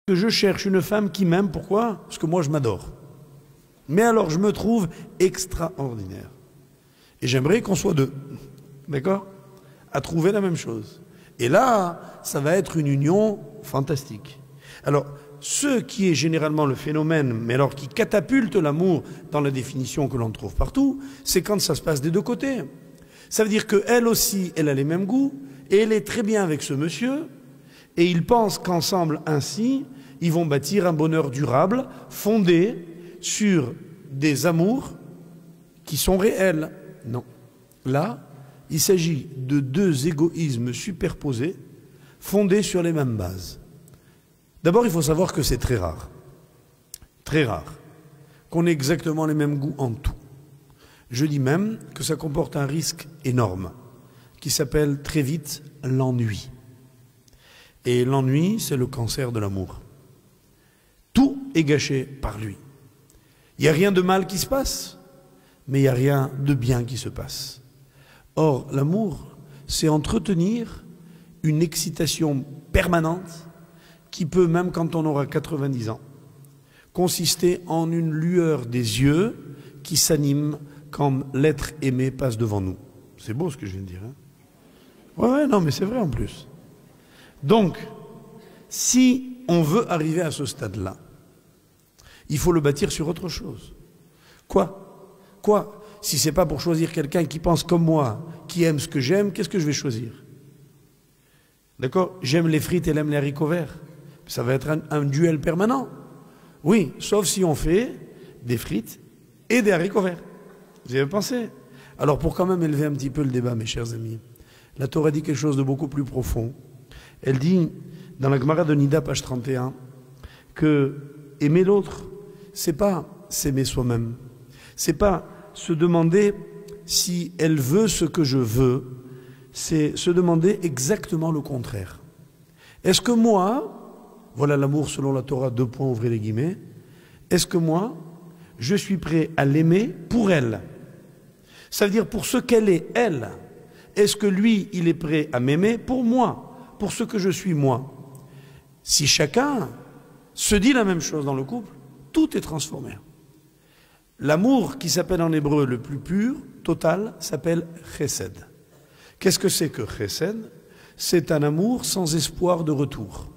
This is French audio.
que je cherche une femme qui m'aime. Pourquoi? Parce que moi je m'adore. Mais alors je me trouve extraordinaire. Et j'aimerais qu'on soit deux. D'accord? À trouver la même chose. Et là, ça va être une union fantastique. Alors, ce qui est généralement le phénomène, mais alors qui catapulte l'amour dans la définition que l'on trouve partout, c'est quand ça se passe des deux côtés. Ça veut dire qu'elle aussi, elle a les mêmes goûts, et elle est très bien avec ce monsieur, et ils pensent qu'ensemble, ainsi, ils vont bâtir un bonheur durable, fondé sur des amours qui sont réels. Non. Là, il s'agit de deux égoïsmes superposés, fondés sur les mêmes bases. D'abord, il faut savoir que c'est très rare, qu'on ait exactement les mêmes goûts en tout. Je dis même que ça comporte un risque énorme, qui s'appelle très vite l'ennui. Et l'ennui, c'est le cancer de l'amour. Tout est gâché par lui. Il n'y a rien de mal qui se passe, mais il n'y a rien de bien qui se passe. Or, l'amour, c'est entretenir une excitation permanente qui peut, même quand on aura 90 ans, consister en une lueur des yeux qui s'anime quand l'être aimé passe devant nous. C'est beau ce que je viens de dire, hein? Ouais, non, mais c'est vrai en plus. Donc, si on veut arriver à ce stade-là, il faut le bâtir sur autre chose. Quoi? Si c'est pas pour choisir quelqu'un qui pense comme moi, qui aime ce que j'aime, qu'est-ce que je vais choisir? D'accord? J'aime les frites et elle aime les haricots verts. Ça va être un duel permanent. Oui, sauf si on fait des frites et des haricots verts. Vous y avez pensé? Alors pour quand même élever un petit peu le débat, mes chers amis, la Torah dit quelque chose de beaucoup plus profond. Elle dit, dans la Gemara de Nida, page 31, que aimer l'autre, c'est pas s'aimer soi-même. C'est pas se demander si elle veut ce que je veux, c'est se demander exactement le contraire. Est-ce que moi, voilà l'amour selon la Torah, 2 points, ouvrez les guillemets, est-ce que moi, je suis prêt à l'aimer pour elle? Ça veut dire pour ce qu'elle est, elle. Est-ce que lui, il est prêt à m'aimer pour moi, pour ce que je suis moi? Si chacun se dit la même chose dans le couple, tout est transformé. L'amour qui s'appelle en hébreu le plus pur, total, s'appelle chesed. Qu'est-ce que c'est que chesed? C'est un amour sans espoir de retour.